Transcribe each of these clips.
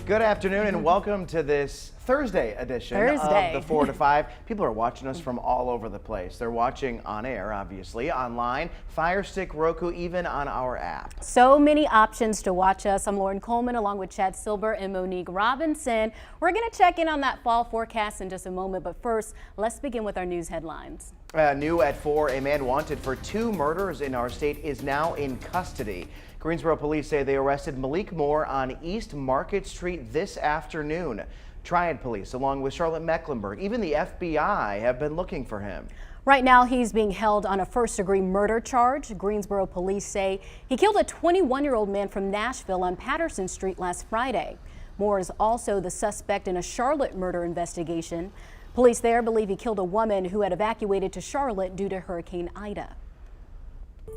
Good afternoon and welcome to this Thursday edition of the 4 to 5. People are watching us from all over the place. They're watching on air, obviously, online, Fire Stick, Roku, even on our app. So many options to watch us. I'm Lauren Coleman along with Chad Silber and Monique Robinson. We're going to check in on that fall forecast in just a moment, but first, let's begin with our news headlines. New at 4, a man wanted for 2 murders in our state is now in custody. Greensboro police say they arrested Malik on East Market Street this afternoon. Triad police, along with Charlotte Mecklenburg, even the FBI have been looking for him. Right now, he's being held on a first-degree murder charge. Greensboro police say he killed a 21-year-old man from Nashville on Patterson Street last Friday. Moore is also the suspect in a Charlotte murder investigation. Police there believe he killed a woman who had evacuated to Charlotte due to Hurricane Ida.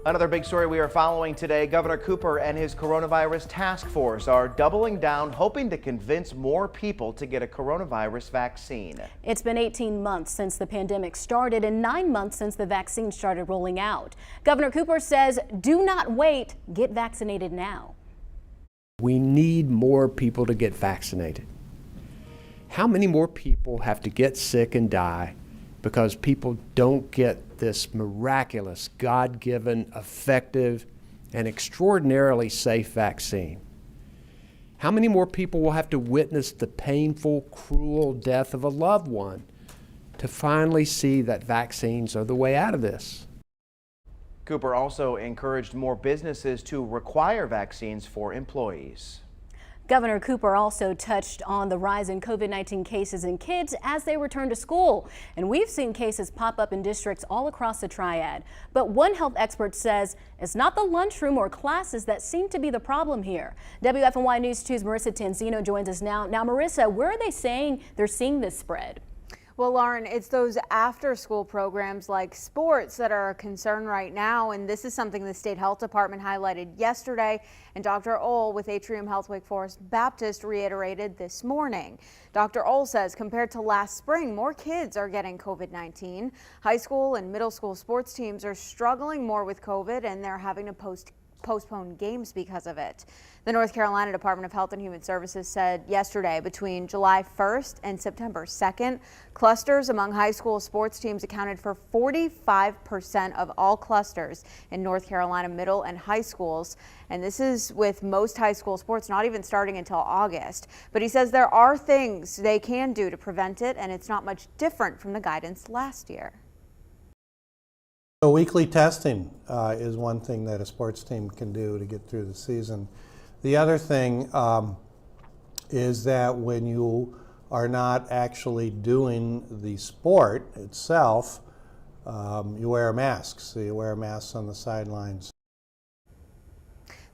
Another big story we are following today, Governor Cooper and his coronavirus task force are doubling down, hoping to convince more people to get a coronavirus vaccine. It's been 18 months since the pandemic started and 9 months since the vaccine started rolling out. Governor Cooper says, do not wait, get vaccinated now. We need more people to get vaccinated. How many more people have to get sick and die because people don't get this miraculous, God-given, effective, and extraordinarily safe vaccine? How many more people will have to witness the painful, cruel death of a loved one to finally see that vaccines are the way out of this? Cooper also encouraged more businesses to require vaccines for employees. Governor Cooper also touched on the rise in COVID-19 cases in kids as they return to school. And we've seen cases pop up in districts all across the Triad. But one health expert says it's not the lunchroom or classes that seem to be the problem here. WFNY News 2's Marissa Tanzino joins us now. Now, Marissa, where are they saying they're seeing this spread? Well, Lauren, it's those after-school programs like sports that are a concern right now, and this is something the state health department highlighted yesterday, and Dr. Ohl with Atrium Health Wake Forest Baptist reiterated this morning. Dr. Ohl says compared to last spring, more kids are getting COVID-19. High school and middle school sports teams are struggling more with COVID, and they're having to postpone games because of it. The North Carolina Department of Health and Human Services said yesterday between July 1st and September 2nd, clusters among high school sports teams accounted for 45% of all clusters in North Carolina middle and high schools. And this is with most high school sports not even starting until August. But he says there are things they can do to prevent it, and it's not much different from the guidance last year. So weekly testing is one thing that a sports team can do to get through the season. The other thing is that when you are not actually doing the sport itself, you wear masks. So you wear masks on the sidelines.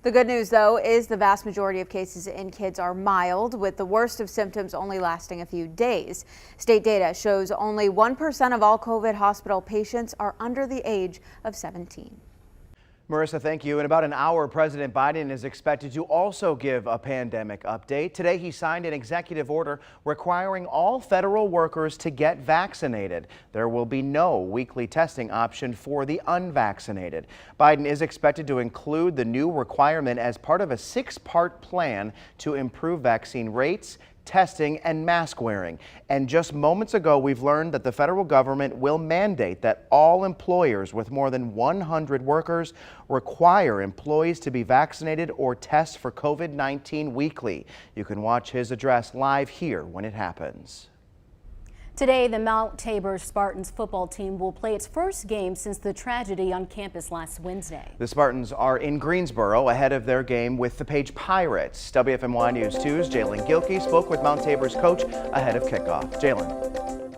The good news, though, is the vast majority of cases in kids are mild, with the worst of symptoms only lasting a few days. State data shows only 1% of all COVID hospital patients are under the age of 17. Marissa, thank you. In about an hour, President Biden is expected to also give a pandemic update. Today, he signed an executive order requiring all federal workers to get vaccinated. There will be no weekly testing option for the unvaccinated. Biden is expected to include the new requirement as part of a 6-part plan to improve vaccine rates, testing, and mask wearing. And just moments ago, we've learned that the federal government will mandate that all employers with more than 100 workers require employees to be vaccinated or test for COVID-19 weekly. You can watch his address live here when it happens. Today, the Mount Tabor Spartans football team will play its first game since the tragedy on campus last Wednesday. The Spartans are in Greensboro ahead of their game with the Page Pirates. WFMY News 2's Jalen Gilkey spoke with Mount Tabor's coach ahead of kickoff. Jalen.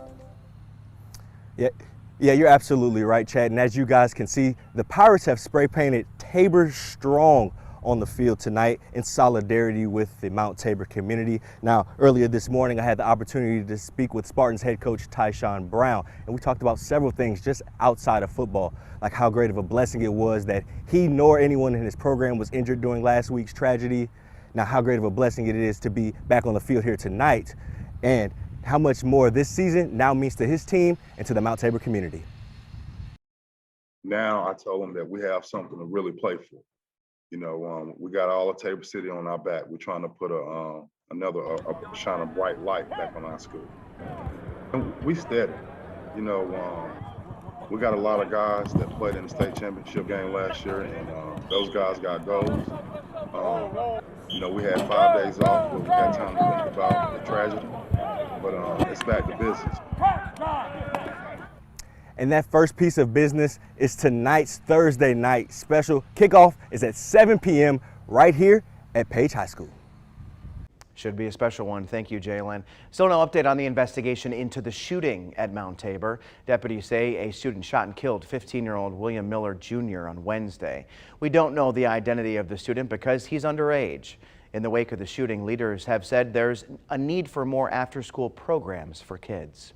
Yeah, you're absolutely right, Chad. And as you guys can see, the Pirates have spray painted Tabor Strong on the field tonight in solidarity with the Mount Tabor community. Now, earlier this morning, I had the opportunity to speak with Spartans head coach Tyshawn Brown, and we talked about several things just outside of football, like how great of a blessing it was that he nor anyone in his program was injured during last week's tragedy. Now, how great of a blessing it is to be back on the field here tonight, and how much more this season now means to his team and to the Mount Tabor community. Now I told him that we have something to really play for. You know, we got all of Tabor City on our back. We're trying to put a another shine a bright light back on our school. And we steady. You know, we got a lot of guys that played in the state championship game last year, and those guys got goals. You know, we had 5 days off, but we had time to think about the tragedy. But it's back to business. And that first piece of business is tonight's Thursday night special. Kickoff is at 7 p.m. right here at Page High School. Should be a special one. Thank you, Jalen. Still no update on the investigation into the shooting at Mount Tabor. Deputies say a student shot and killed 15-year-old William Miller Jr. on Wednesday. We don't know the identity of the student because he's underage. In the wake of the shooting, leaders have said there's a need for more after-school programs for kids.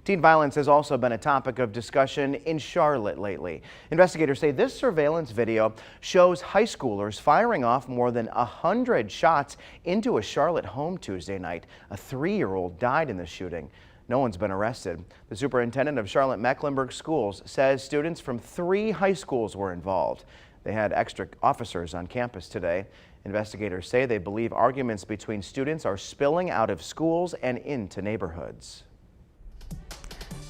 Teen violence has also been a topic of discussion in Charlotte lately. Investigators say this surveillance video shows high schoolers firing off more than 100 shots into a Charlotte home Tuesday night. A 3-year-old died in the shooting. No one's been arrested. The superintendent of Charlotte-Mecklenburg Schools says students from 3 high schools were involved. They had extra officers on campus today. Investigators say they believe arguments between students are spilling out of schools and into neighborhoods.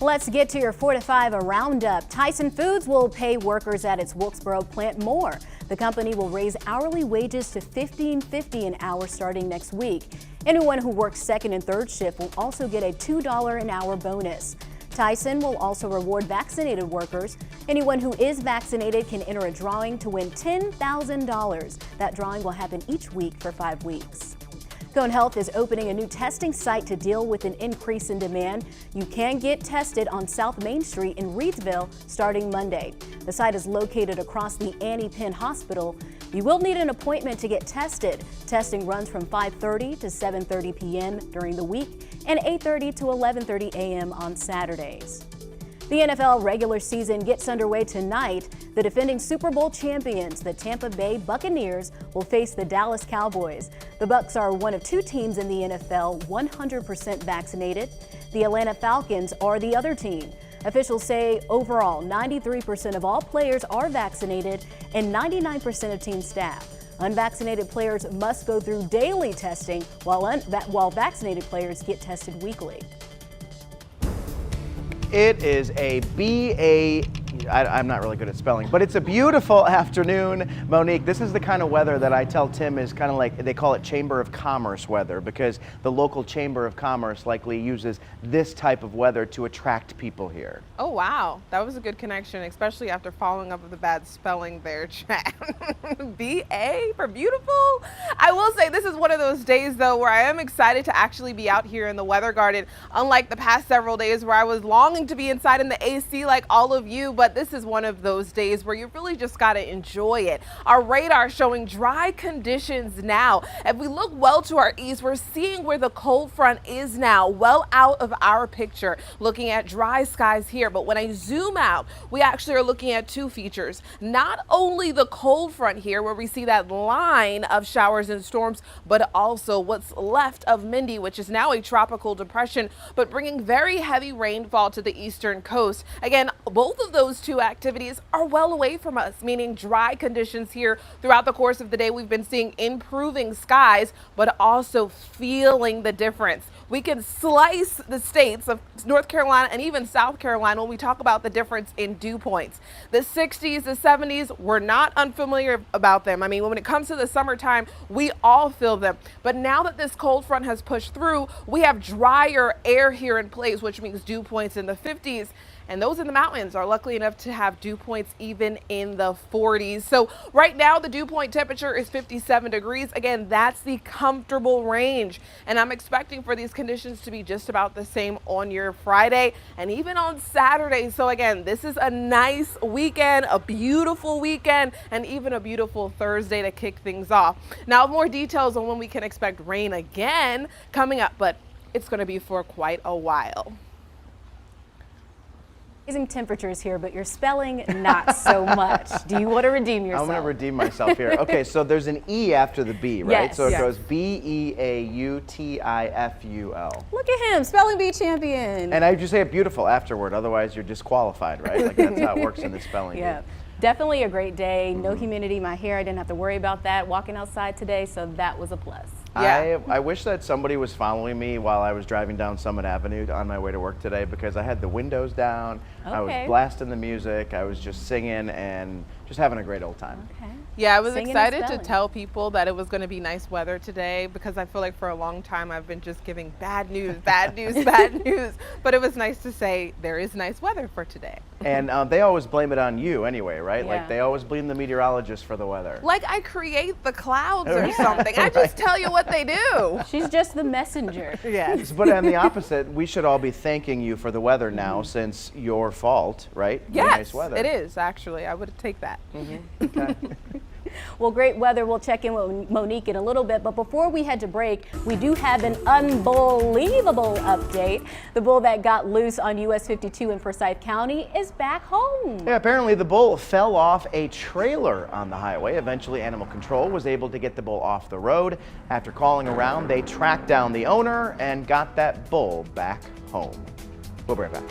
Let's get to your 4 to 5 roundup. Tyson Foods will pay workers at its Wilkesboro plant more. The company will raise hourly wages to $15.50 an hour starting next week. Anyone who works second and third shift will also get a $2 an hour bonus. Tyson will also reward vaccinated workers. Anyone who is vaccinated can enter a drawing to win $10,000. That drawing will happen each week for 5 weeks. Cone Health is opening a new testing site to deal with an increase in demand. You can get tested on South Main Street in Reedsville starting Monday. The site is located across the Annie Penn Hospital. You will need an appointment to get tested. Testing runs from 5:30 to 7:30 p.m. during the week and 8:30 to 11:30 a.m. on Saturdays. The NFL regular season gets underway tonight. The defending Super Bowl champions, the Tampa Bay Buccaneers, will face the Dallas Cowboys. The Bucs are one of 2 teams in the NFL 100% vaccinated. The Atlanta Falcons are the other team. Officials say overall 93% of all players are vaccinated and 99% of team staff. Unvaccinated players must go through daily testing while vaccinated players get tested weekly. It is a I'm not really good at spelling, but it's a beautiful afternoon. Monique, this is the kind of weather that I tell Tim is kind of like, they call it Chamber of Commerce weather, because the local Chamber of Commerce likely uses this type of weather to attract people here. Oh, wow. That was a good connection, especially after following up with the bad spelling there, Chad. B-A for beautiful? I will say this is one of those days, though, where I am excited to actually be out here in the weather garden, unlike the past several days where I was longing to be inside in the AC like all of you, but this is one of those days where you really just got to enjoy it. Our radar showing dry conditions now. If we look well to our east, we're seeing where the cold front is now, well out of our picture, looking at dry skies here. But when I zoom out, we actually are looking at 2 features. Not only the cold front here, where we see that line of showers and storms, but also what's left of Mindy, which is now a tropical depression, but bringing very heavy rainfall to the eastern coast. Again, both of those 2 activities are well away from us, meaning dry conditions here throughout the course of the day. We've been seeing improving skies, but also feeling the difference. We can slice the states of North Carolina and even South Carolina when we talk about the difference in dew points. The 60s, the 70s, we're not unfamiliar about them. I mean, when it comes to the summertime, we all feel them. But now that this cold front has pushed through, we have drier air here in place, which means dew points in the 50s. And those in the mountains are lucky enough to have dew points even in the 40s. So right now the dew point temperature is 57 degrees. Again, that's the comfortable range. And I'm expecting for these conditions to be just about the same on your Friday and even on Saturday. So again, this is a nice weekend, a beautiful weekend, and even a beautiful Thursday to kick things off. Now, more details on when we can expect rain again coming up, but it's going to be for quite a while. Amazing temperatures here, but your spelling not so much. Do you want to redeem yourself? I'm going to redeem myself here. Okay, so there's an E after the B, right? Yes. So it goes B-E-A-U-T-I-F-U-L. Look at him, spelling bee champion. And I just say it beautiful afterward, otherwise you're disqualified, right? Like that's how it works in the spelling bee. Yeah, definitely a great day. No humidity in my hair. I didn't have to worry about that walking outside today, so that was a plus. Yeah. I wish that somebody was following me while I was driving down Summit Avenue on my way to work today, because I had the windows down, I was Okay. blasting the music, I was just singing and just having a great old time. Okay. Yeah, I was Singing and excited to spelling. tell people that it was going to be nice weather today, because I feel like for a long time I've been just giving bad news, bad news, bad news. But it was nice to say there is nice weather for today. And they always blame it on you anyway, right? Yeah. Like they always blame the meteorologist for the weather. Like I create the clouds or Yeah. something. I just tell you what they do. She's just the messenger. Yes. But on the opposite, we should all be thanking you for the weather now, since your fault, right? The Yes, nice weather. it is actually. I would take that. Okay. Well, great weather. We'll check in with Monique in a little bit. But before we head to break, we do have an unbelievable update. The bull that got loose on US 52 in Forsyth County is back home. Yeah, apparently the bull fell off a trailer on the highway. Eventually, Animal Control was able to get the bull off the road. After calling around, they tracked down the owner and got that bull back home. We'll be right back.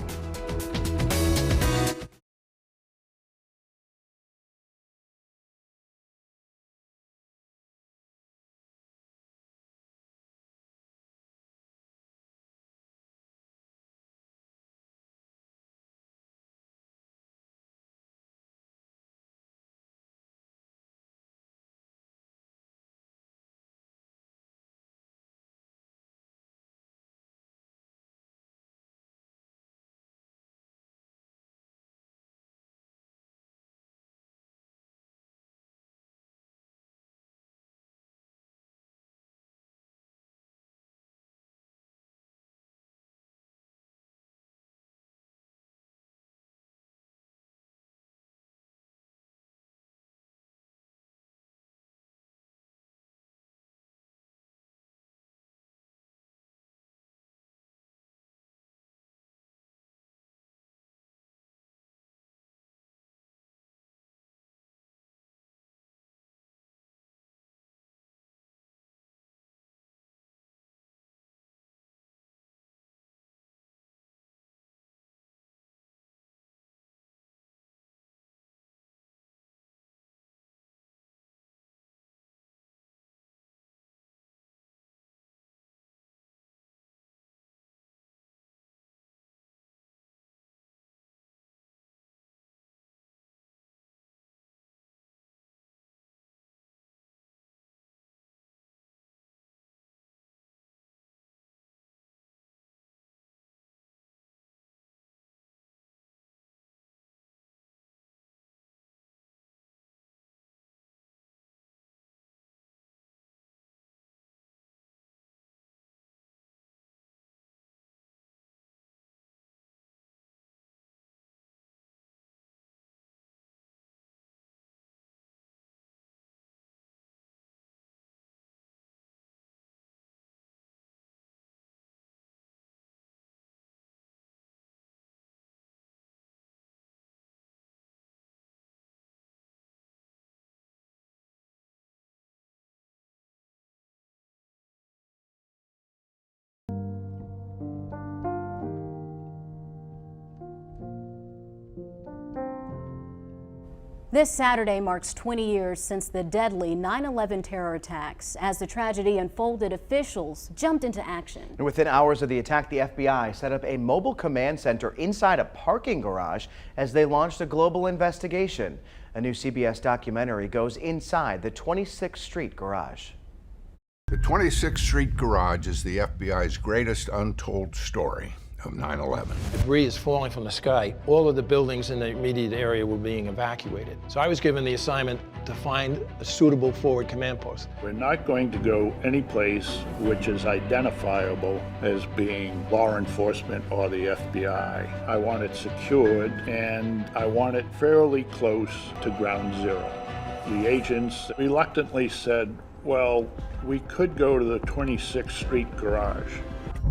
This Saturday marks 20 years since the deadly 9/11 terror attacks. As the tragedy unfolded, officials jumped into action. And within hours of the attack, the FBI set up a mobile command center inside a parking garage as they launched a global investigation. A new CBS documentary goes inside the 26th Street garage. The 26th Street garage is the FBI's greatest untold story of 9/11. Debris is falling from the sky. All of the buildings in the immediate area were being evacuated. So I was given the assignment to find a suitable forward command post. We're not going to go any place which is identifiable as being law enforcement or the FBI. I want it secured, and I want it fairly close to ground zero. The agents reluctantly said, well, we could go to the 26th Street garage.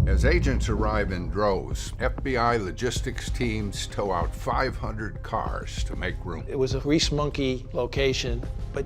As agents arrive in droves, FBI logistics teams tow out 500 cars to make room. It was a grease monkey location, but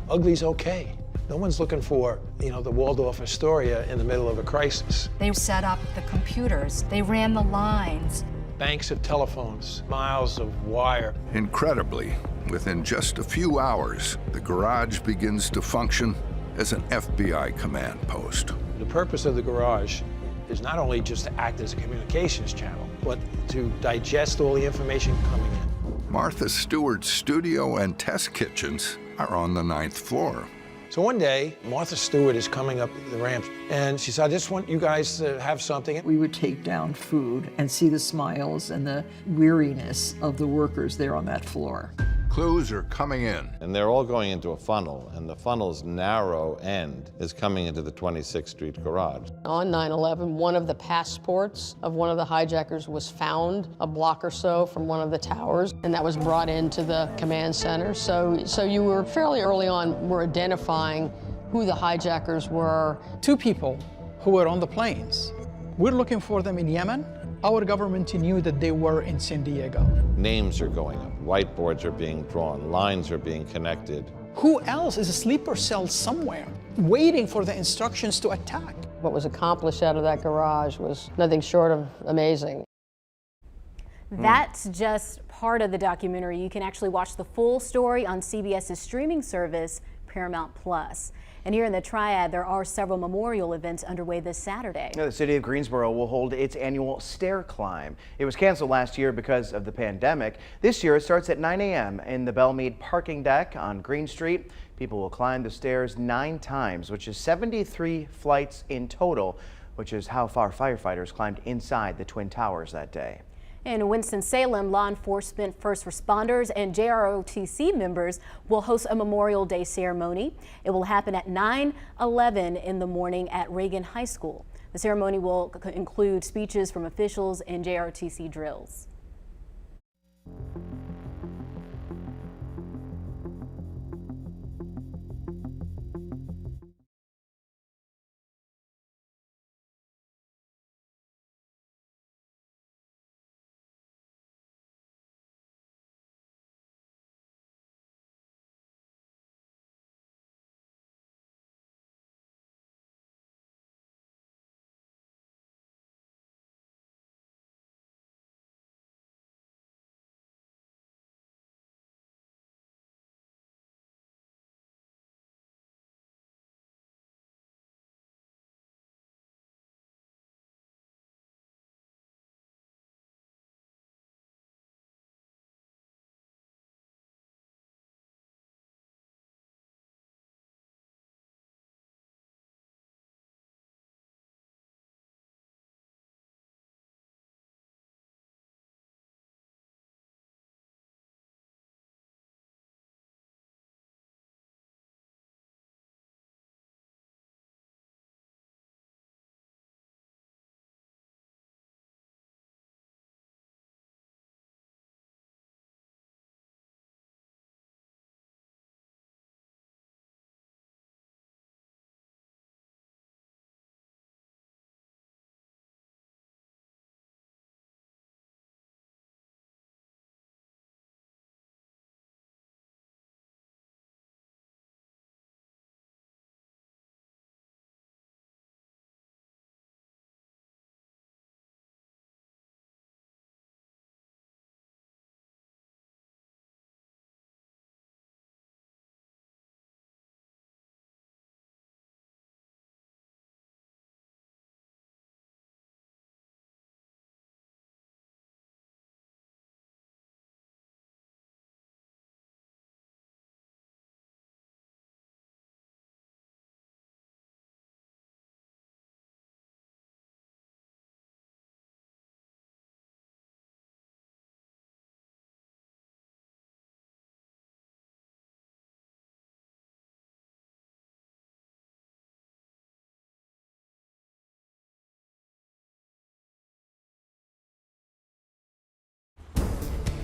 ugly's okay. No one's looking for, the Waldorf Astoria in the middle of a crisis. They set up the computers, they ran the lines. Banks of telephones, miles of wire. Incredibly, within just a few hours, the garage begins to function as an FBI command post. The purpose of the garage is not only just to act as a communications channel, but to digest all the information coming in. Martha Stewart's studio and test kitchens are on the 9th floor. So one day, Martha Stewart is coming up the ramp, and she said, I just want you guys to have something. We would take down food and see the smiles and the weariness of the workers there on that floor. Clues are coming in. And they're all going into a funnel, and the funnel's narrow end is coming into the 26th Street garage. On 9/11, one of the passports of one of the hijackers was found a block or so from one of the towers, and that was brought into the command center. So you were fairly early on, were identifying who the hijackers were. 2 people who were on the planes. We're looking for them in Yemen. Our government knew that they were in San Diego. Names are going up, whiteboards are being drawn, lines are being connected. Who else is a sleeper cell somewhere, waiting for the instructions to attack? What was accomplished out of that garage was nothing short of amazing. That's just part of the documentary. You can actually watch the full story on CBS's streaming service, Paramount Plus. And here in the Triad, there are several memorial events underway this Saturday. The city of Greensboro will hold its annual stair climb. It was canceled last year because of the pandemic. This year it starts at 9 a.m. in the Belmead parking deck on Green Street. People will climb the stairs 9 times, which is 73 flights in total, which is how far firefighters climbed inside the Twin Towers that day. In Winston-Salem, law enforcement, first responders, and JROTC members will host a Memorial Day ceremony. It will happen at 9:11 in the morning at Reagan High School. The ceremony will include speeches from officials and JROTC drills.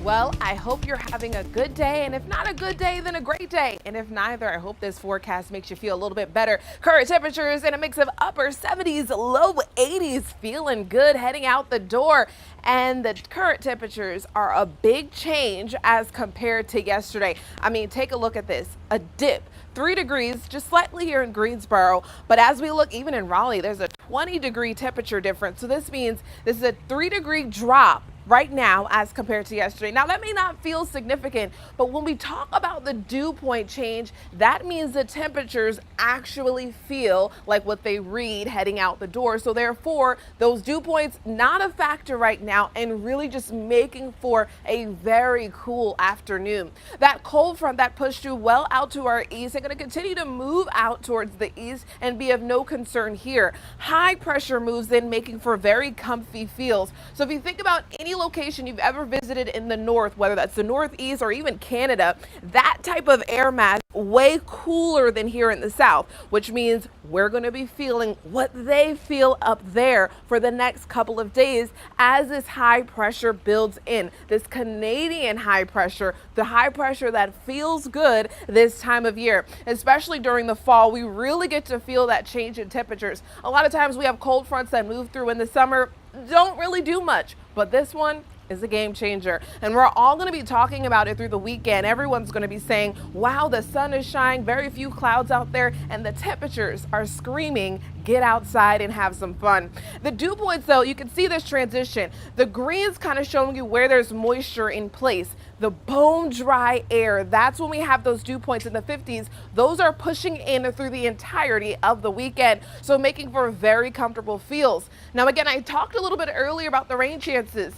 Well, I hope you're having a good day, and if not a good day, then a great day. And if neither, I hope this forecast makes you feel a little bit better. Current temperatures in a mix of upper 70s, low 80s, feeling good heading out the door. And the current temperatures are a big change as compared to yesterday. I mean, take a look at this, a dip. 3 degrees, just slightly here in Greensboro. But as we look, even in Raleigh, there's a 20-degree temperature difference. So this means this is a 3-degree drop right now as compared to yesterday. Now that may not feel significant, but when we talk about the dew point change, that means the temperatures actually feel like what they read heading out the door. So therefore, those dew points not a factor right now and really just making for a very cool afternoon. That cold front that pushed through well out to our east and going to continue to move out towards the east and be of no concern here. High pressure moves in, making for very comfy feels. So if you think about any location you've ever visited in the north, whether that's the northeast or even Canada, that type of air mass way cooler than here in the south, which means we're going to be feeling what they feel up there for the next couple of days as this high pressure builds in. This Canadian high pressure, the high pressure that feels good this time of year, especially during the fall, we really get to feel that change in temperatures. A lot of times we have cold fronts that move through in the summer, don't really do much, but this one is a game changer. And we're all going to be talking about it through the weekend. Everyone's going to be saying, wow, the sun is shining, very few clouds out there, and the temperatures are screaming, get outside and have some fun. The dew points, though, you can see this transition. The green's kind of showing you where there's moisture in place. The bone dry air, that's when we have those dew points in the 50s. Those are pushing in through the entirety of the weekend, so making for very comfortable feels. Now, again, I talked a little bit earlier about the rain chances.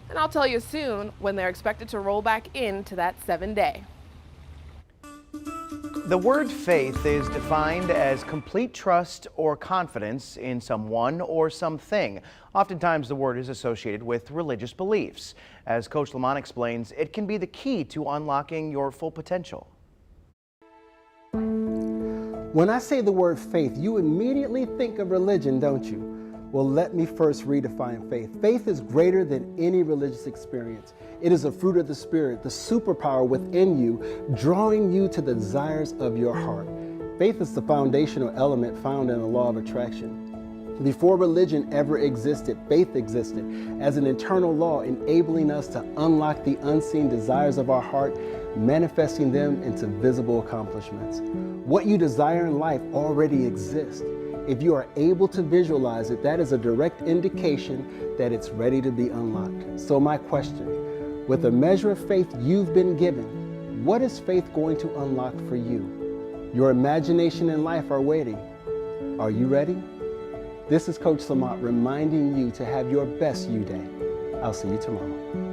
And I'll tell you soon when they're expected to roll back into that 7-day. The word faith is defined as complete trust or confidence in someone or something. Oftentimes the word is associated with religious beliefs. As Coach Lamont explains, it can be the key to unlocking your full potential. When I say the word faith, you immediately think of religion, don't you? Well, let me first redefine faith. Faith is greater than any religious experience. It is a fruit of the Spirit, the superpower within you, drawing you to the desires of your heart. Faith is the foundational element found in the law of attraction. Before religion ever existed, faith existed as an internal law enabling us to unlock the unseen desires of our heart, manifesting them into visible accomplishments. What you desire in life already exists. If you are able to visualize it, that is a direct indication that it's ready to be unlocked. So my question, with the measure of faith you've been given, what is faith going to unlock for you? Your imagination and life are waiting. Are you ready? This is Coach Lamont reminding you to have your best you day. I'll see you tomorrow.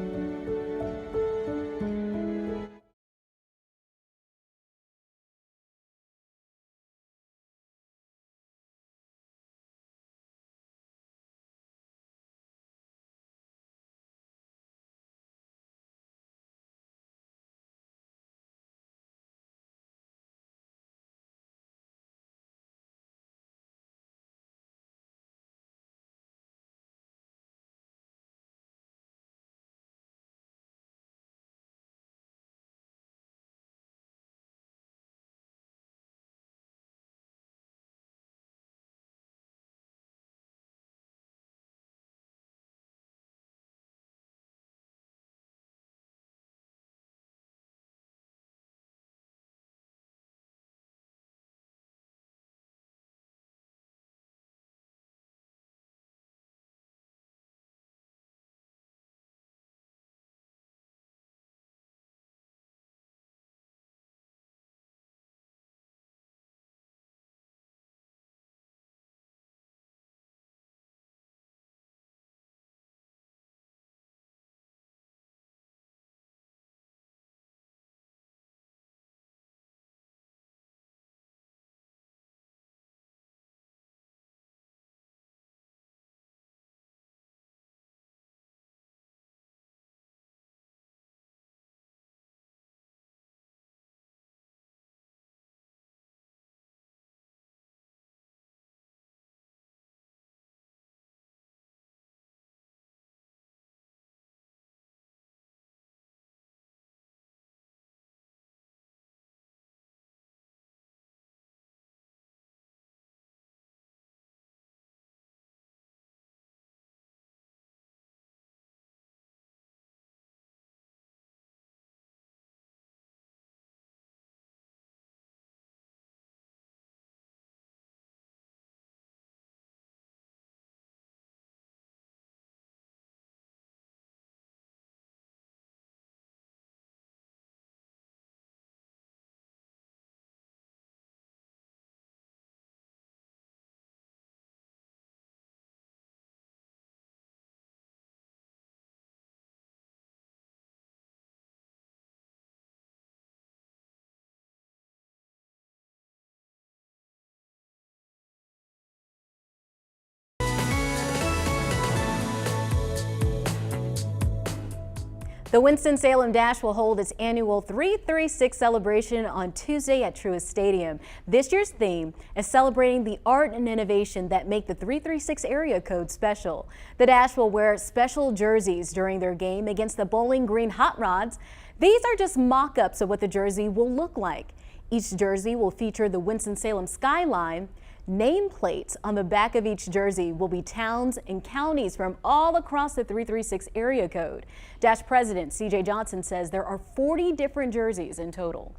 The Winston-Salem Dash will hold its annual 336 celebration on Tuesday at Truist Stadium. This year's theme is celebrating the art and innovation that make the 336 area code special. The Dash will wear special jerseys during their game against the Bowling Green Hot Rods. These are just mock-ups of what the jersey will look like. Each jersey will feature the Winston-Salem skyline. Nameplates on the back of each jersey will be towns and counties from all across the 336 area code. Dash President C.J. Johnson says there are 40 different jerseys in total.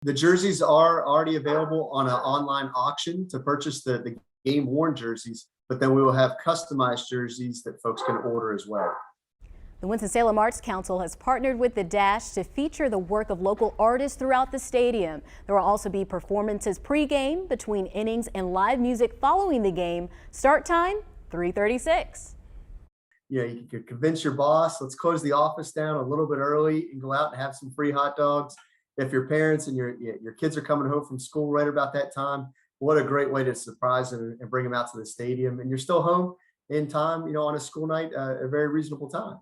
The jerseys are already available on an online auction to purchase the game-worn jerseys, but then we will have customized jerseys that folks can order as well. The Winston-Salem Arts Council has partnered with the Dash to feature the work of local artists throughout the stadium. There will also be performances pre-game, between innings, and live music following the game. Start time, 3:36. Yeah, you could convince your boss, let's close the office down a little bit early and go out and have some free hot dogs. If your parents and your kids are coming home from school right about that time, what a great way to surprise them and bring them out to the stadium. And you're still home in time, on a school night, a very reasonable time.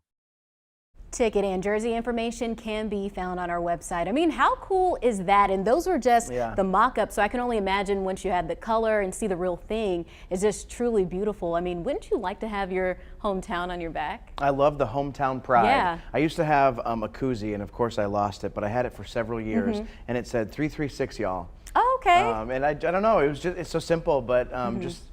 Ticket and jersey information can be found on our website. I mean, how cool is that? And those were just the mock-ups, so I can only imagine once you had the color and see the real thing, it's just truly beautiful. I mean, wouldn't you like to have your hometown on your back? I love the hometown pride. Yeah. I used to have a koozie, and of course I lost it, but I had it for several years, and it said 336, y'all. Oh, okay. And I don't know, it's so simple, but just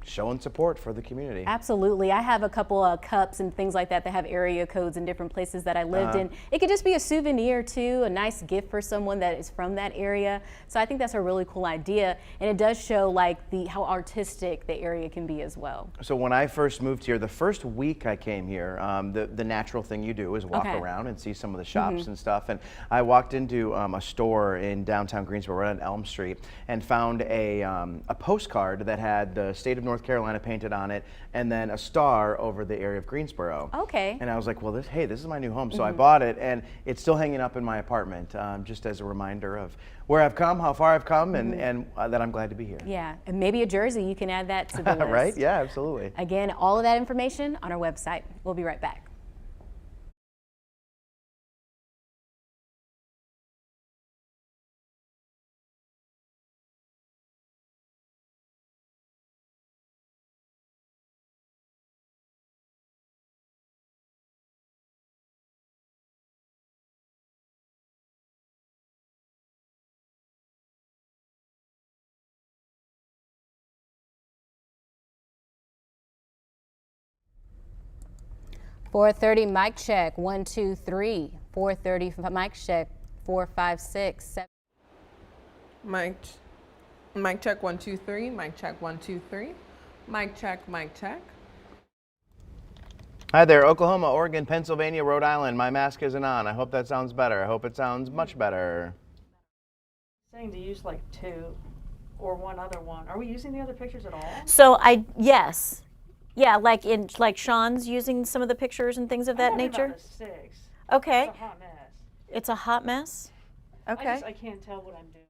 showing support for the community. Absolutely. I have a couple of cups and things like that have area codes in different places that I lived in. It could just be a souvenir too, a nice gift for someone that is from that area. So I think that's a really cool idea, and it does show like how artistic the area can be as well. So when I first moved here, the first week I came here, the natural thing you do is walk around and see some of the shops and stuff. And I walked into a store in downtown Greensboro, right on Elm Street, and found a postcard that had the state of North Carolina painted on it, and then a star over the area of Greensboro. Okay. And I was like, well, this is my new home. So I bought it, and it's still hanging up in my apartment, just as a reminder of where I've come, how far I've come, and that I'm glad to be here. Yeah, and maybe a jersey, you can add that to the list. Right? Yeah, absolutely. Again, all of that information on our website. We'll be right back. .430 mic check, 1, 2, 3. 430 mic check, 4, 5, 6, 7. Mic check 1, 2, 3. Mic check 1, 2, 3. Mic check. Mic check. Hi there, Oklahoma, Oregon, Pennsylvania, Rhode Island. My mask isn't on. I hope that sounds better. I hope it sounds much better. Saying to use like 2 or one other one. Are we using the other pictures at all? So yes. Yeah, like Sean's using some of the pictures and things of that nature. About a 6. Okay. It's a hot mess. It's a hot mess. Okay. I can't tell what I'm doing.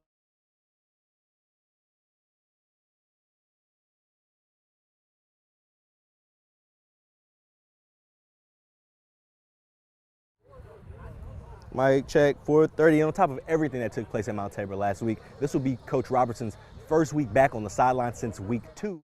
Mic check 430. On top of everything that took place at Mount Tabor last week, this will be Coach Robertson's first week back on the sideline since week 2.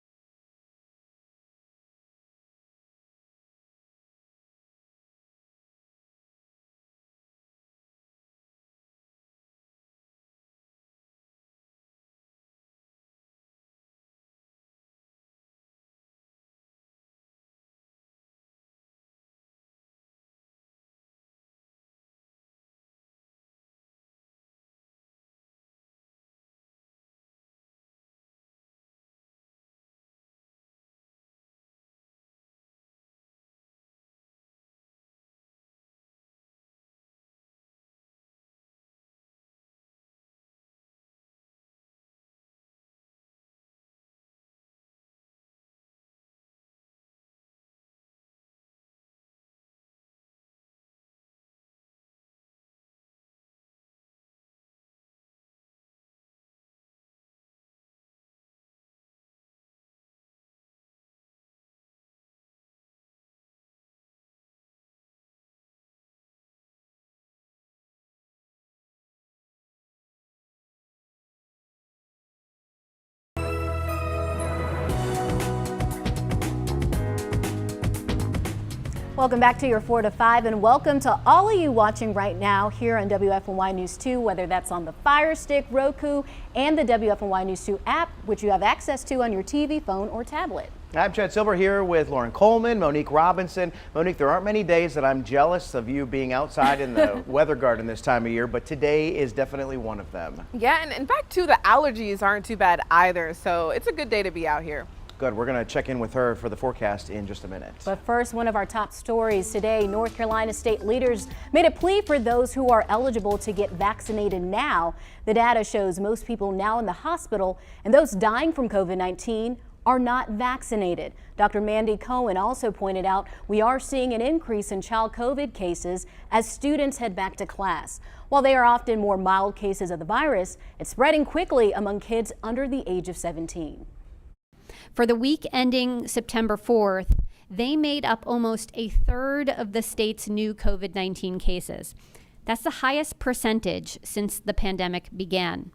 Welcome back to your 4 to 5, and welcome to all of you watching right now here on WFNY News 2, whether that's on the Fire Stick, Roku, and the WFNY News 2 app, which you have access to on your TV, phone, or tablet. I'm Chad Silver here with Lauren Coleman, Monique Robinson. Monique, there aren't many days that I'm jealous of you being outside in the weather garden this time of year, but today is definitely one of them. Yeah, and in fact, too, the allergies aren't too bad either, so it's a good day to be out here. Good. We're going to check in with her for the forecast in just a minute. But first, one of our top stories today, North Carolina state leaders made a plea for those who are eligible to get vaccinated now. The data shows most people now in the hospital and those dying from COVID-19 are not vaccinated. Dr. Mandy Cohen also pointed out we are seeing an increase in child COVID cases as students head back to class. While they are often more mild cases of the virus, it's spreading quickly among kids under the age of 17. For the week ending September 4th, they made up almost a third of the state's new COVID-19 cases. That's the highest percentage since the pandemic began.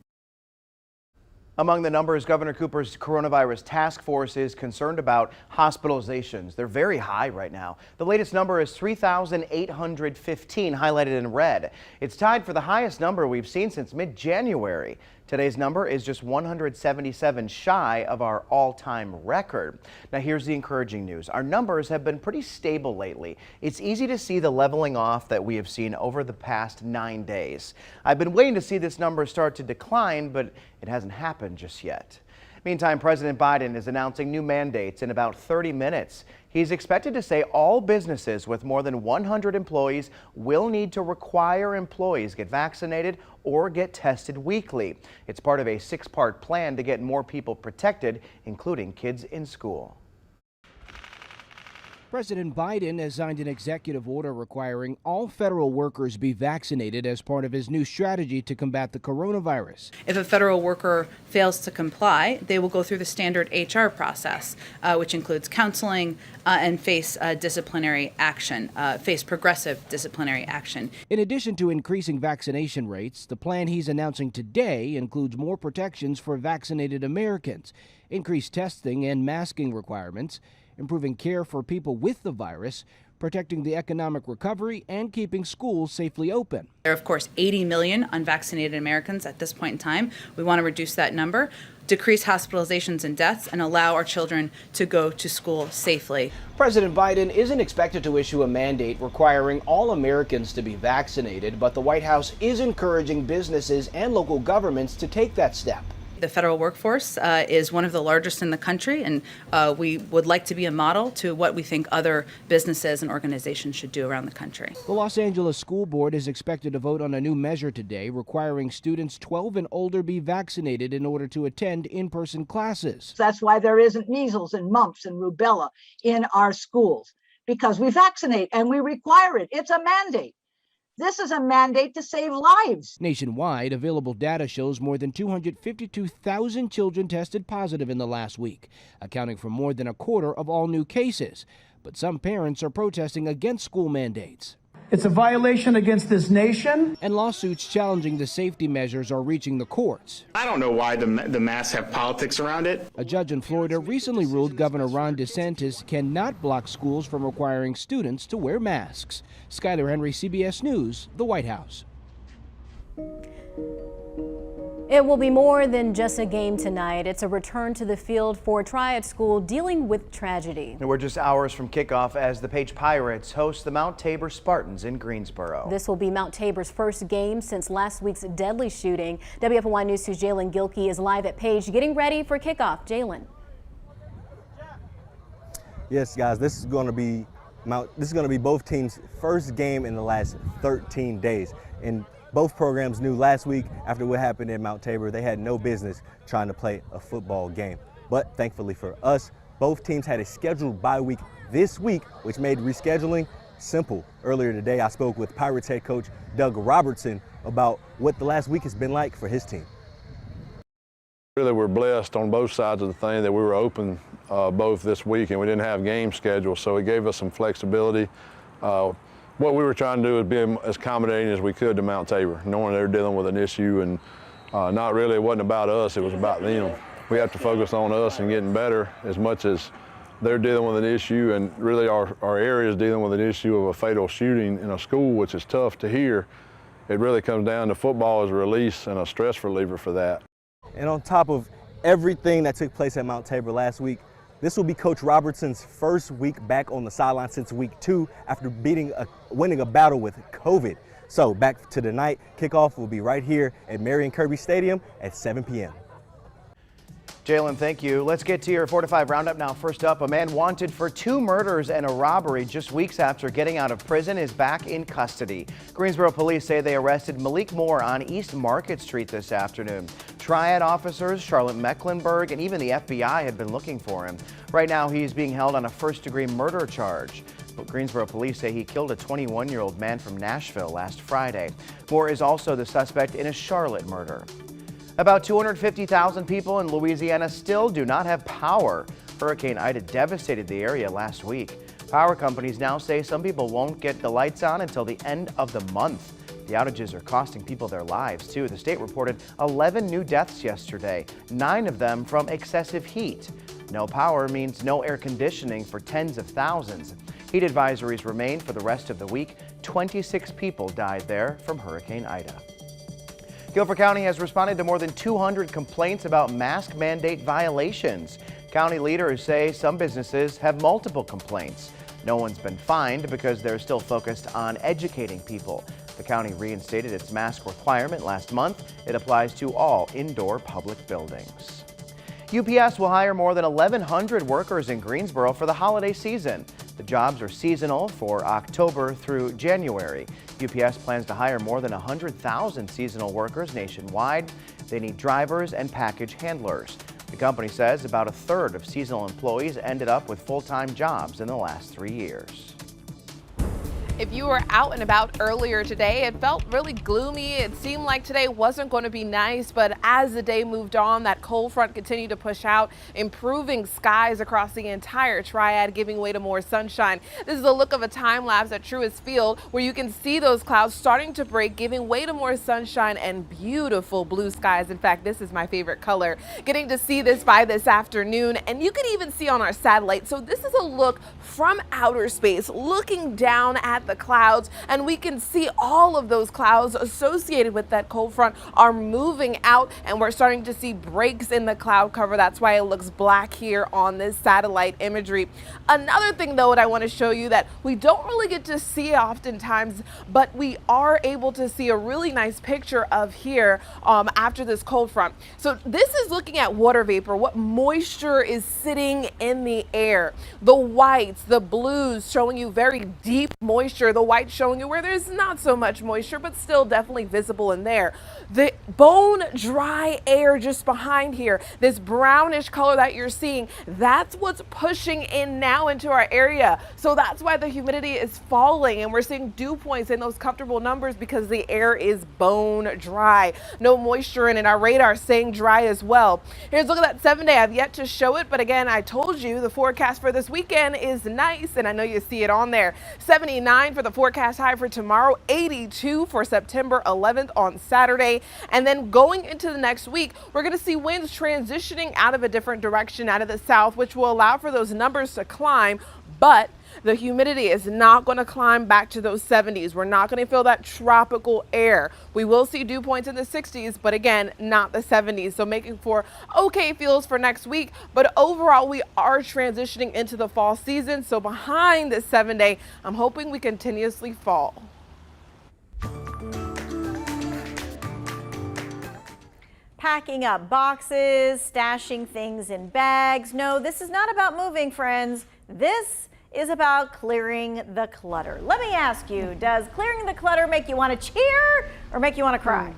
Among the numbers, Governor Cooper's coronavirus task force is concerned about hospitalizations. They're very high right now. The latest number is 3,815, highlighted in red. It's tied for the highest number we've seen since mid-January. Today's number is just 177 shy of our all-time record. Now here's the encouraging news. Our numbers have been pretty stable lately. It's easy to see the leveling off that we have seen over the past 9 days. I've been waiting to see this number start to decline, but it hasn't happened just yet. Meantime, President Biden is announcing new mandates in about 30 minutes. He's expected to say all businesses with more than 100 employees will need to require employees get vaccinated or get tested weekly. It's part of a 6-part plan to get more people protected, including kids in school. President Biden has signed an executive order requiring all federal workers be vaccinated as part of his new strategy to combat the coronavirus. If a federal worker fails to comply, they will go through the standard HR process, which includes counseling and face disciplinary action, face progressive disciplinary action. In addition to increasing vaccination rates, the plan he's announcing today includes more protections for vaccinated Americans, increased testing and masking requirements, improving care for people with the virus, protecting the economic recovery, and keeping schools safely open. There are, of course, 80 million unvaccinated Americans at this point in time. We want to reduce that number, decrease hospitalizations and deaths, and allow our children to go to school safely. President Biden isn't expected to issue a mandate requiring all Americans to be vaccinated, but the White House is encouraging businesses and local governments to take that step. The federal workforce is one of the largest in the country, and we would like to be a model to what we think other businesses and organizations should do around the country. The Los Angeles School Board is expected to vote on a new measure today requiring students 12 and older be vaccinated in order to attend in-person classes. That's why there isn't measles and mumps and rubella in our schools, because we vaccinate and we require it. It's a mandate. This is a mandate to save lives. Nationwide, available data shows more than 252,000 children tested positive in the last week, accounting for more than a quarter of all new cases. But some parents are protesting against school mandates. It's a violation against this nation. And lawsuits challenging the safety measures are reaching the courts. I don't know why the masks have politics around it. A judge in Florida recently ruled Governor Ron DeSantis cannot block schools from requiring students to wear masks. Skyler Henry, CBS News, the White House. It will be more than just a game tonight. It's a return to the field for a Triad school dealing with tragedy. And we're just hours from kickoff as the Page Pirates host the Mount Tabor Spartans in Greensboro. This will be Mount Tabor's first game since last week's deadly shooting. WFNY News 2's Jalen Gilkey is live at Page getting ready for kickoff. Jalen. Yes, guys, this is going to be both teams' first game in the last 13 days. And both programs knew last week after what happened in Mount Tabor, they had no business trying to play a football game. But thankfully for us, both teams had a scheduled bye week this week, which made rescheduling simple. Earlier today, I spoke with Pirates head coach Doug Robertson about what the last week has been like for his team. Really, we're blessed on both sides of the thing that we were open both this week and we didn't have game schedules, so it gave us some flexibility. What we were trying to do is be as accommodating as we could to Mount Tabor, knowing they're dealing with an issue, and not really, it wasn't about us, it was about them. We have to focus on us and getting better as much as they're dealing with an issue, and really our area is dealing with an issue of a fatal shooting in a school, which is tough to hear. It really comes down to football as a release and a stress reliever for that. And on top of everything that took place at Mount Tabor last week, this will be Coach Robertson's first week back on the sideline since week 2 after winning a battle with COVID. So back to tonight, kickoff will be right here at Marion Kirby Stadium at 7 p.m. Jalen, thank you. Let's get to your 4 to 5 roundup now. First up, a man wanted for 2 murders and a robbery just weeks after getting out of prison is back in custody. Greensboro police say they arrested Malik on East Market Street this afternoon. Triad officers, Charlotte Mecklenburg, and even the FBI had been looking for him. Right now, he's being held on a first-degree murder charge. But Greensboro police say he killed a 21-year-old man from Nashville last Friday. Moore is also the suspect in a Charlotte murder. About 250,000 people in Louisiana still do not have power. Hurricane Ida devastated the area last week. Power companies now say some people won't get the lights on until the end of the month. The outages are costing people their lives, too. The state reported 11 new deaths yesterday, 9 of them from excessive heat. No power means no air conditioning for tens of thousands. Heat advisories remain for the rest of the week. 26 people died there from Hurricane Ida. Guilford County has responded to more than 200 complaints about mask mandate violations. County leaders say some businesses have multiple complaints. No one's been fined because they're still focused on educating people. The county reinstated its mask requirement last month. It applies to all indoor public buildings. UPS will hire more than 1,100 workers in Greensboro for the holiday season. The jobs are seasonal for October through January. UPS plans to hire more than 100,000 seasonal workers nationwide. They need drivers and package handlers. The company says about a third of seasonal employees ended up with full-time jobs in the last 3 years. If you were out and about earlier today, it felt really gloomy. It seemed like today wasn't going to be nice, but as the day moved on, that cold front continued to push out, improving skies across the entire triad, giving way to more sunshine. This is a look of a time lapse at Truist Field, where you can see those clouds starting to break, giving way to more sunshine and beautiful blue skies. In fact, this is my favorite color. Getting to see this by this afternoon, and you can even see on our satellite. So this is a look from outer space, looking down at the clouds, and we can see all of those clouds associated with that cold front are moving out, and we're starting to see breaks in the cloud cover. That's why it looks black here on this satellite imagery. Another thing though, what I want to show you that we don't really get to see oftentimes, but we are able to see a really nice picture of here after this cold front. So this is looking at water vapor, what moisture is sitting in the air. The whites, the blues showing you very deep moisture. The white showing you where there's not so much moisture, but still definitely visible in there. The bone dry air just behind here, this brownish color that you're seeing, that's what's pushing in now into our area. So that's why the humidity is falling, and we're seeing dew points in those comfortable numbers because the air is bone dry. No moisture in it. Our radar staying dry as well. Here's a look at that 7-day. I've yet to show it, but again, I told you the forecast for this weekend is nice, and I know you see it on there. 79 for the forecast high for tomorrow, 82 for September 11th on Saturday. And then going into the next week, we're going to see winds transitioning out of a different direction out of the south, which will allow for those numbers to climb, but the humidity is not going to climb back to those 70s. We're not going to feel that tropical air. We will see dew points in the 60s, but again, not the 70s. So making for okay feels for next week. But overall, we are transitioning into the fall season. So behind this 7-day, I'm hoping we continuously fall. Packing up boxes, stashing things in bags. No, this is not about moving, friends. This is about clearing the clutter. Let me ask you, does clearing the clutter make you want to cheer or make you want to cry?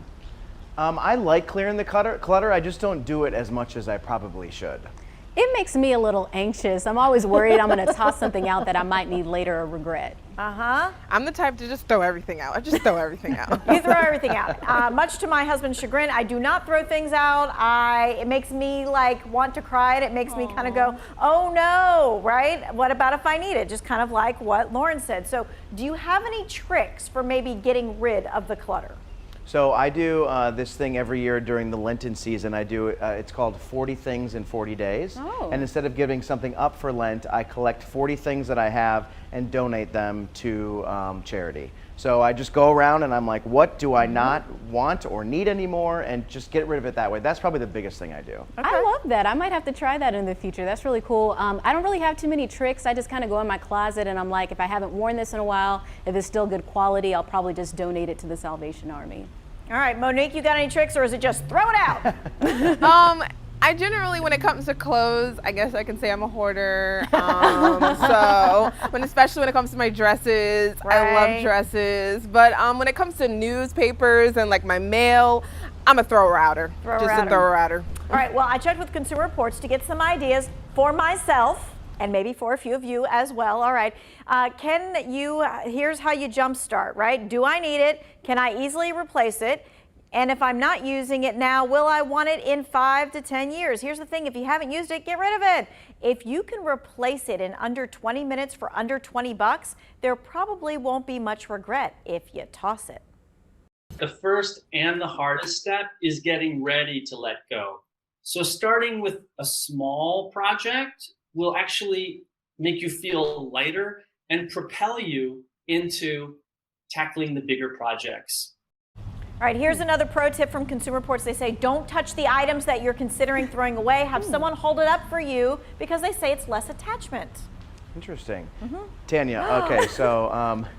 I like clearing the clutter. I just don't do it as much as I probably should. It makes me a little anxious. I'm always worried I'm going to toss something out that I might need later or regret. I'm the type to just throw everything out. I just throw everything out. You throw everything out. Much to my husband's chagrin, I do not throw things out. It makes me like want to cry, and it makes me kind of go, oh no, right? What about if I need it? Just kind of like what Lauren said. So do you have any tricks for maybe getting rid of the clutter? So I do this thing every year during the Lenten season. I do it's called 40 Things in 40 Days. Oh. And instead of giving something up for Lent, I collect 40 things that I have and donate them to charity. So I just go around and I'm like, what do I not want or need anymore, and just get rid of it that way. That's probably the biggest thing I do. I love that. I might have to try that in the future. That's really cool. I don't really have too many tricks. I just kind of go in my closet and I'm like, if I haven't worn this in a while, if it's still good quality, I'll probably just donate it to the Salvation Army. All right, Monique, you got any tricks, or is it just throw it out? I generally, when it comes to clothes, I guess I can say I'm a hoarder. Especially when it comes to my dresses, I love dresses. But when it comes to newspapers and like my mail, I'm a thrower-outer. Just a thrower-outer. All right, well, I checked with Consumer Reports to get some ideas for myself and maybe for a few of you as well. All right, here's how you jumpstart, right? Do I need it? Can I easily replace it? And if I'm not using it now, will I want it in 5 to 10 years? Here's the thing, if you haven't used it, get rid of it. If you can replace it in under 20 minutes for under 20 bucks, there probably won't be much regret if you toss it. The first and the hardest step is getting ready to let go. So starting with a small project will actually make you feel lighter and propel you into tackling the bigger projects. All right, here's another pro tip from Consumer Reports. They say don't touch the items that you're considering throwing away. Have someone hold it up for you because they say it's less attachment. Interesting. Tanya, okay, so...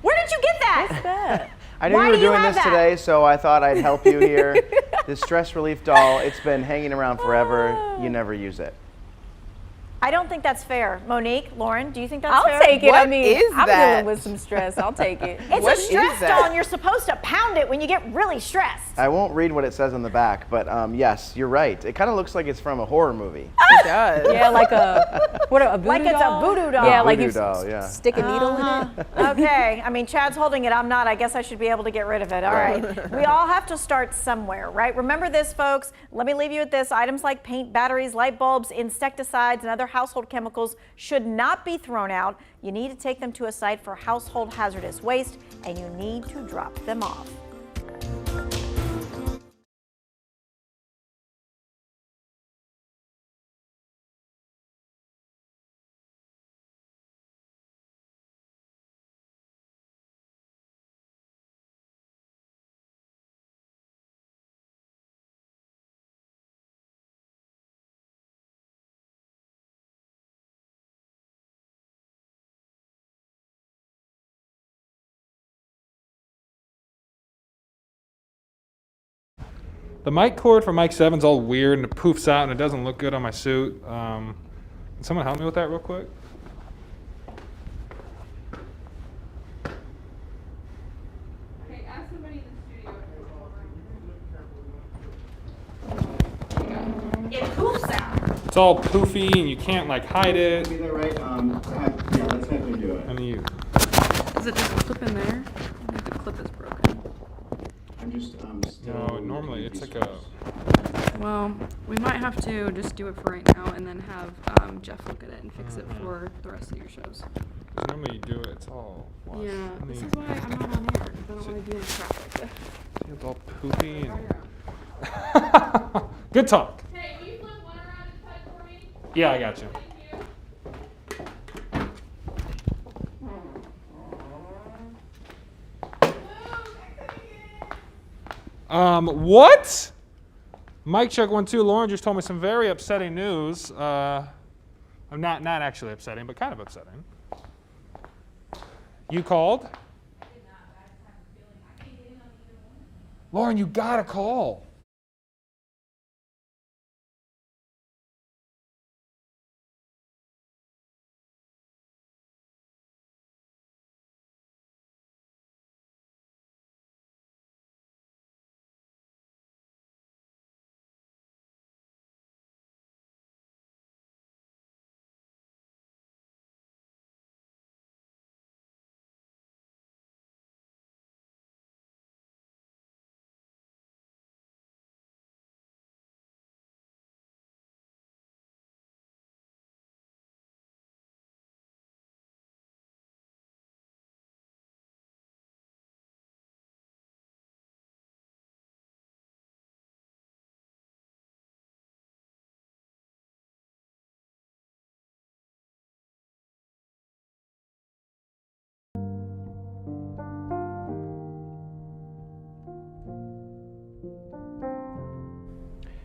Where did you get that? I knew you were doing this today, so I thought I'd help you here. This stress relief doll, it's been hanging around forever. You never use it. I don't think that's fair. Monique, Lauren, do you think that's fair? I'll take it. What I mean, is I'm that? dealing with some stress. I'll take it. It's What a is stress that? doll, and you're supposed to pound it when you get really stressed. I won't read what it says on the back, but yes, you're right. It kind of looks like it's from a horror movie. It does. Yeah, like a voodoo Like it's a voodoo doll. Yeah, like you Voodoo doll, yeah. stick a needle in it. Okay, I mean, Chad's holding it, I'm not. I guess I should be able to get rid of it. All right. We all have to start somewhere, right? Remember this, folks. Let me leave you with this. Items like paint, batteries, light bulbs, insecticides, and other household chemicals should not be thrown out. You need to take them to a site for household hazardous waste, and you need to drop them off. The mic cord for mic 7's all weird and it poofs out and it doesn't look good on my suit. Can someone help me with that real quick? Okay, ask somebody in the studio. It poofs out. It's all poofy and you can't like hide it. Is that right? Yeah, let's have me do it. And you. Does it just clip in there? I think the clip is broken. I'm just still. No, normally it's like a. Well, we might have to just do it for right now and then have Jeff look at it and fix it for the rest of your shows. Because normally you do it, it's all washed. Yeah, this is why I'm not on air, because I don't want to do any traffic. It's all poofy and. Good talk. Hey, will you flip one around and cut for me? Yeah, I got you. What? Mic check 1 2. Lauren just told me some very upsetting news. Not actually upsetting, but kind of upsetting. You called? Lauren, you gotta call.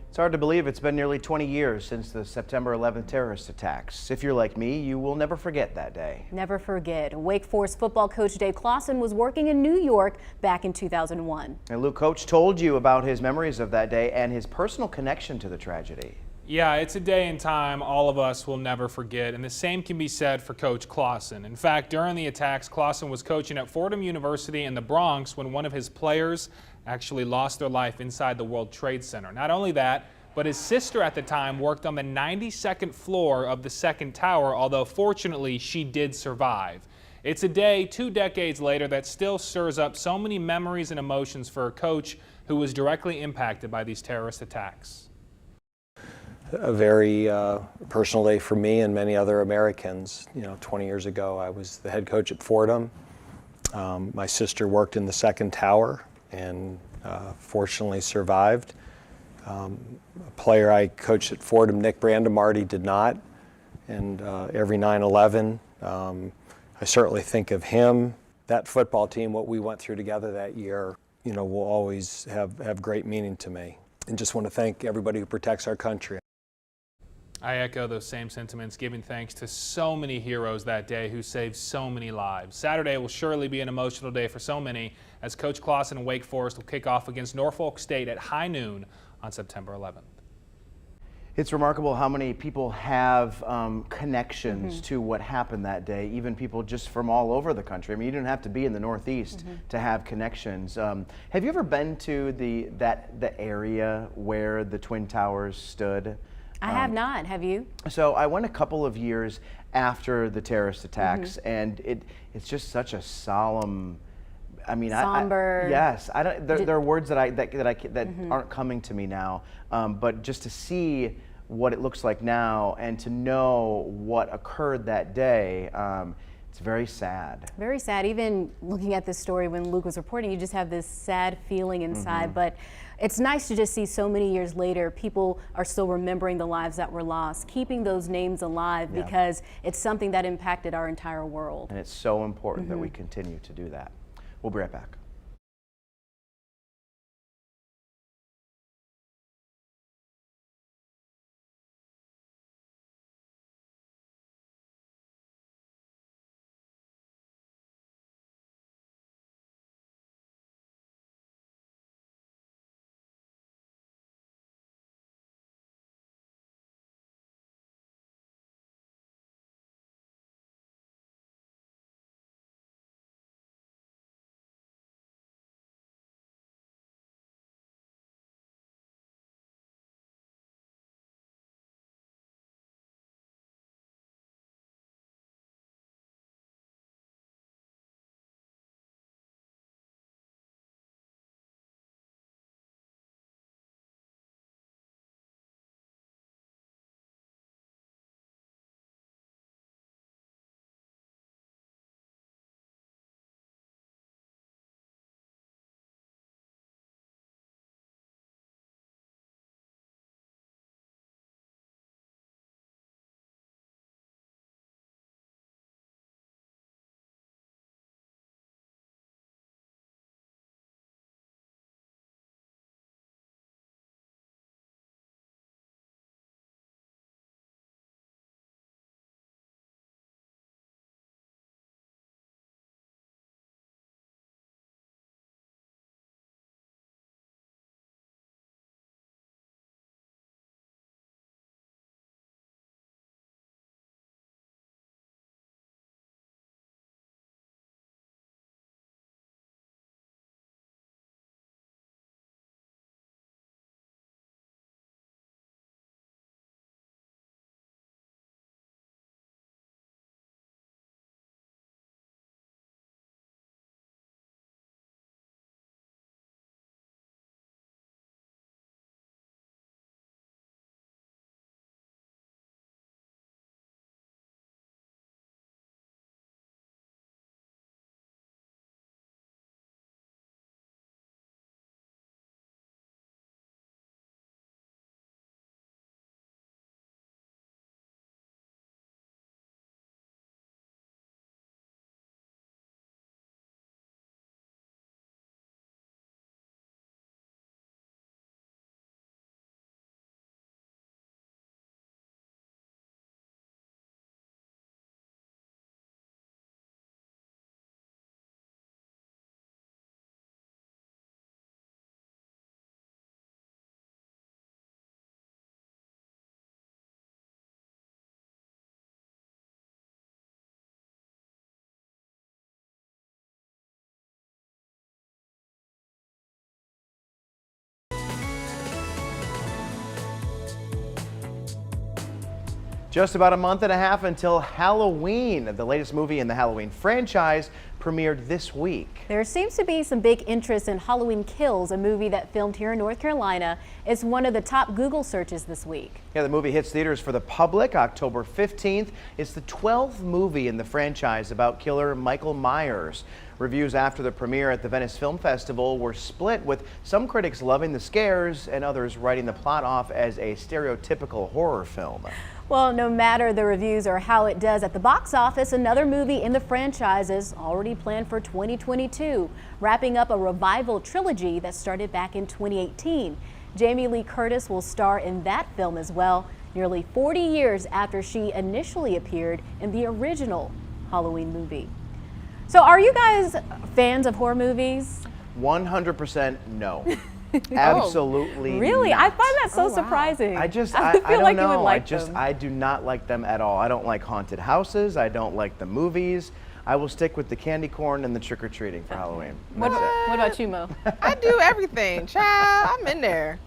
It's hard to believe it's been nearly 20 years since the September 11th terrorist attacks. If you're like me, you will never forget that day. Never forget. Wake Forest football coach Dave Clawson was working in New York back in 2001. And Luke, Coach told you about his memories of that day and his personal connection to the tragedy. Yeah, it's a day and time all of us will never forget, and the same can be said for Coach Clawson. In fact, during the attacks, Clawson was coaching at Fordham University in the Bronx when one of his players actually lost their life inside the World Trade Center. Not only that, but his sister at the time worked on the 92nd floor of the second tower, although fortunately she did survive. It's a day 2 decades later that still stirs up so many memories and emotions for a coach who was directly impacted by these terrorist attacks. A very personal day for me and many other Americans. 20 years ago, I was the head coach at Fordham. My sister worked in the second tower and fortunately survived. A player I coached at Fordham, Nick Brandemarty, did not. And every 9/11, I certainly think of him. That football team, what we went through together that year, will always have great meaning to me. And just want to thank everybody who protects our country. I echo those same sentiments, giving thanks to so many heroes that day who saved so many lives. Saturday will surely be an emotional day for so many, as Coach Clawson and Wake Forest will kick off against Norfolk State at high noon on September 11th. It's remarkable how many people have connections to what happened that day, even people just from all over the country. I mean, you don't have to be in the Northeast to have connections. Have you ever been to the area where the Twin Towers stood? I have not. Have you? So I went a couple of years after the terrorist attacks, and it's just such a solemn. I mean, somber. Yes, I don't. There are words that aren't coming to me now. But just to see what it looks like now, and to know what occurred that day, it's very sad. Very sad. Even looking at this story when Luke was reporting, you just have this sad feeling inside. But it's nice to just see so many years later, people are still remembering the lives that were lost, keeping those names alive, because it's something that impacted our entire world. And it's so important that we continue to do that. We'll be right back. Just about a month and a half until Halloween. The latest movie in the Halloween franchise premiered this week. There seems to be some big interest in Halloween Kills, a movie that filmed here in North Carolina. It's one of the top Google searches this week. Yeah, the movie hits theaters for the public October 15th. It's the 12th movie in the franchise about killer Michael Myers. Reviews after the premiere at the Venice Film Festival were split, with some critics loving the scares and others writing the plot off as a stereotypical horror film. Well, no matter the reviews or how it does at the box office, another movie in the franchise is already planned for 2022, wrapping up a revival trilogy that started back in 2018. Jamie Lee Curtis will star in that film as well, nearly 40 years after she initially appeared in the original Halloween movie. So are you guys fans of horror movies? 100% no. Absolutely. Really? Not. I find that so surprising. I feel don't like know. you would like them. I do not like them at all. I don't like haunted houses. I don't like the movies. I will stick with the candy corn and the trick-or-treating for Halloween. What about you, Mo? I do everything, child. I'm in there.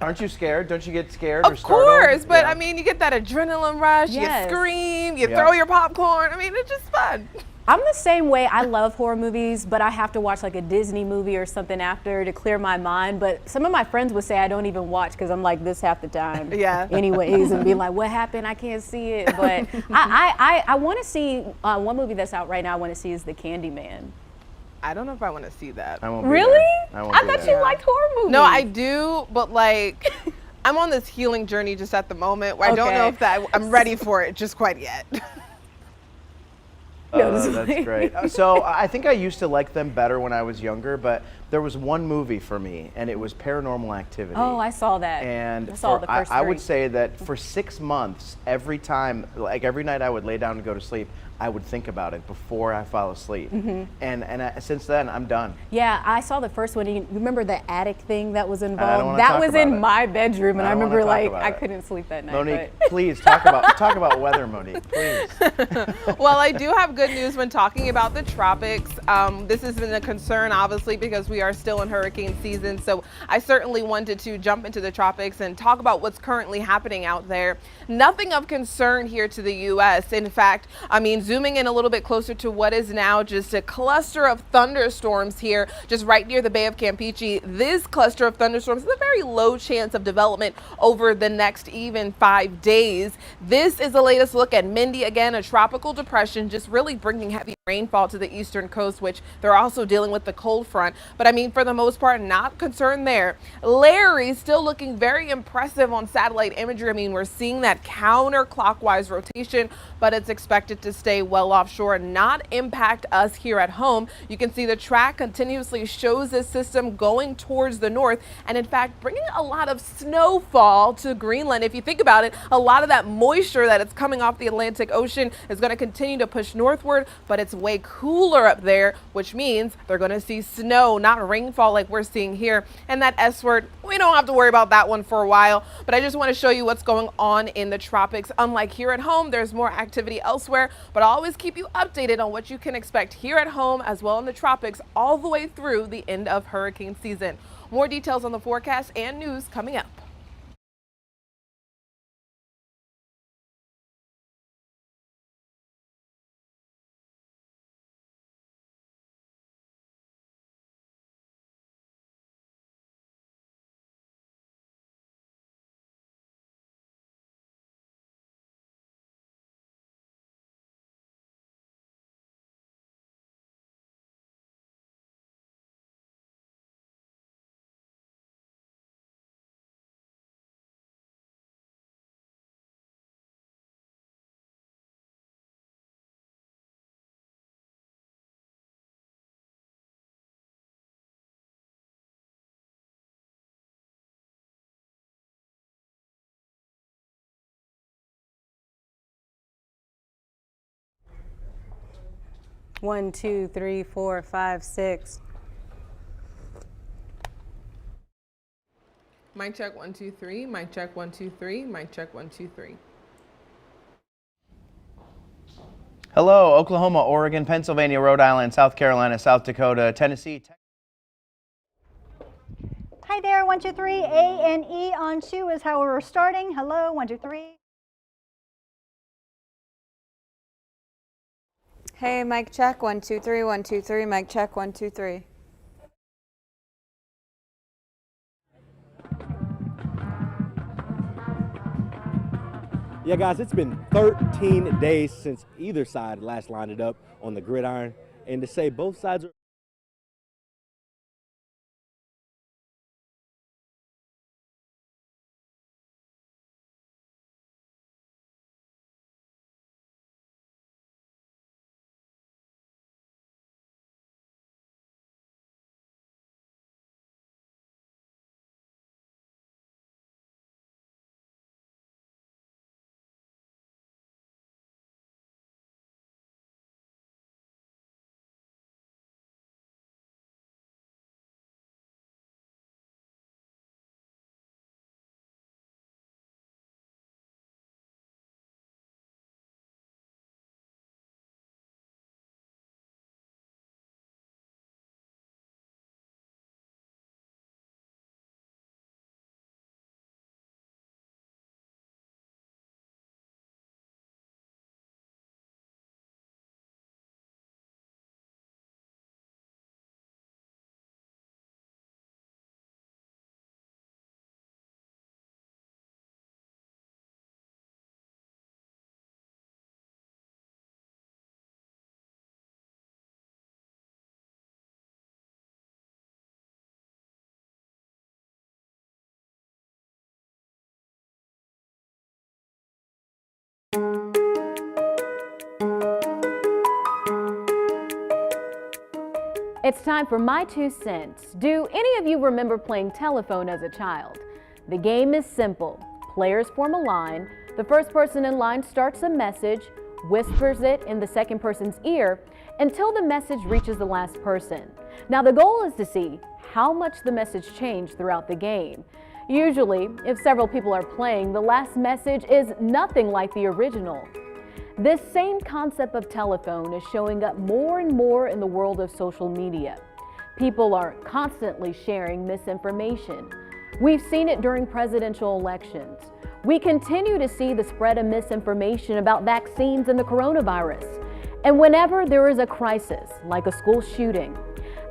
Aren't you scared? Don't you get scared Of or startled? course, but Yeah. I mean, you get that adrenaline rush, Yes. you scream, you Yeah. throw your popcorn. I mean, it's just fun. I'm the same way. I love horror movies, but I have to watch like a Disney movie or something after to clear my mind. But some of my friends would say I don't even watch because I'm like this half the time. Yeah. Anyways, and be like, what happened? I can't see it. But I want to see one movie that's out right now. I want to see is The Candyman. I don't know if I want to see that. I won't be Really? there. won't I be thought there. you liked horror movies. No, I do, but like, I'm on this healing journey just at the moment where I don't know Okay. if I'm ready for it just quite yet. That's great. So I think I used to like them better when I was younger, but there was one movie for me, and it was Paranormal Activity. Oh, I saw that. And I saw the first I would three. say that for 6 months, every time, like every night I would lay down and go to sleep, I would think about it before I fall asleep. And since then, I'm done. Yeah, I saw the first one. You remember the attic thing that was I don't involved? wanna That talk was about in it. my bedroom, and I I don't wanna remember talk like about I it. couldn't sleep that night. Monique, but- please talk about weather, Monique, please. Well, I do have good news when talking about the tropics. This has been a concern, obviously, because we are still in hurricane season. So I certainly wanted to jump into the tropics and talk about what's currently happening out there. Nothing of concern here to the U.S. In fact, I mean, zooming in a little bit closer to what is now just a cluster of thunderstorms here, just right near the Bay of Campeche. This cluster of thunderstorms is a very low chance of development over the next even 5 days. This is the latest look at Mindy, again, a tropical depression, just really bringing heavy rainfall to the eastern coast, which they're also dealing with the cold front. But I mean, for the most part, not concerned there. Larry still looking very impressive on satellite imagery. I mean, we're seeing that counterclockwise rotation, but it's expected to stay well offshore and not impact us here at home. You can see the track continuously shows this system going towards the north, and in fact, bringing a lot of snowfall to Greenland. If you think about it, a lot of that moisture that is coming off the Atlantic Ocean is going to continue to push northward, but it's way cooler up there, which means they're going to see snow, not rainfall like we're seeing here. And that S word, we don't have to worry about that one for a while, but I just want to show you what's going on in the tropics. Unlike here at home, there's more activity elsewhere, but I'll always keep you updated on what you can expect here at home as well in the tropics all the way through the end of hurricane season. More details on the forecast and news coming up. One, two, three, four, five, six. Mic check 1 2 3. Mic check 1 2 3. Mic check 1 2 3. Hello, Oklahoma, Oregon, Pennsylvania, Rhode Island, South Carolina, South Dakota, Tennessee. Hi there, 1 2 3. A and E on 2 is how we're starting. Hello, 1 2 3. Hey, mic check, 1, 2, 3, 1, 2, 3, mic check, 1, 2, 3. Yeah, guys, it's been 13 days since either side last lined it up on the gridiron, and to say both sides are It's time for my 2 cents. Do any of you remember playing telephone as a child? The game is simple. Players form a line. The first person in line starts a message, whispers it in the second person's ear until the message reaches the last person. Now the goal is to see how much the message changed throughout the game. Usually, if several people are playing, the last message is nothing like the original. This same concept of telephone is showing up more and more in the world of social media. People are constantly sharing misinformation. We've seen it during presidential elections. We continue to see the spread of misinformation about vaccines and the coronavirus. And whenever there is a crisis, like a school shooting,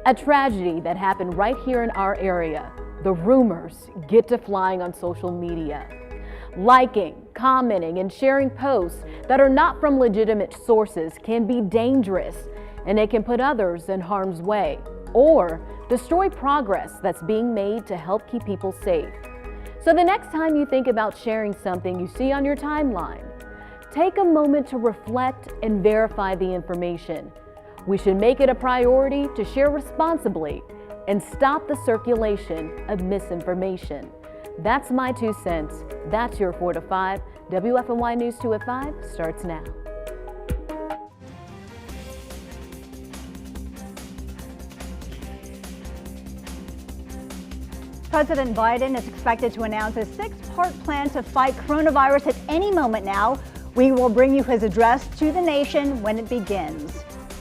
a tragedy that happened right here in our area, the rumors get to flying on social media. Liking, commenting, and sharing posts that are not from legitimate sources can be dangerous, and it can put others in harm's way or destroy progress that's being made to help keep people safe. So the next time you think about sharing something you see on your timeline, take a moment to reflect and verify the information. We should make it a priority to share responsibly and stop the circulation of misinformation. That's my 2 cents. That's your 4 to 5. WFNY News 2 at 5 starts now. President Biden is expected to announce a 6-part plan to fight coronavirus at any moment now. We will bring you his address to the nation when it begins.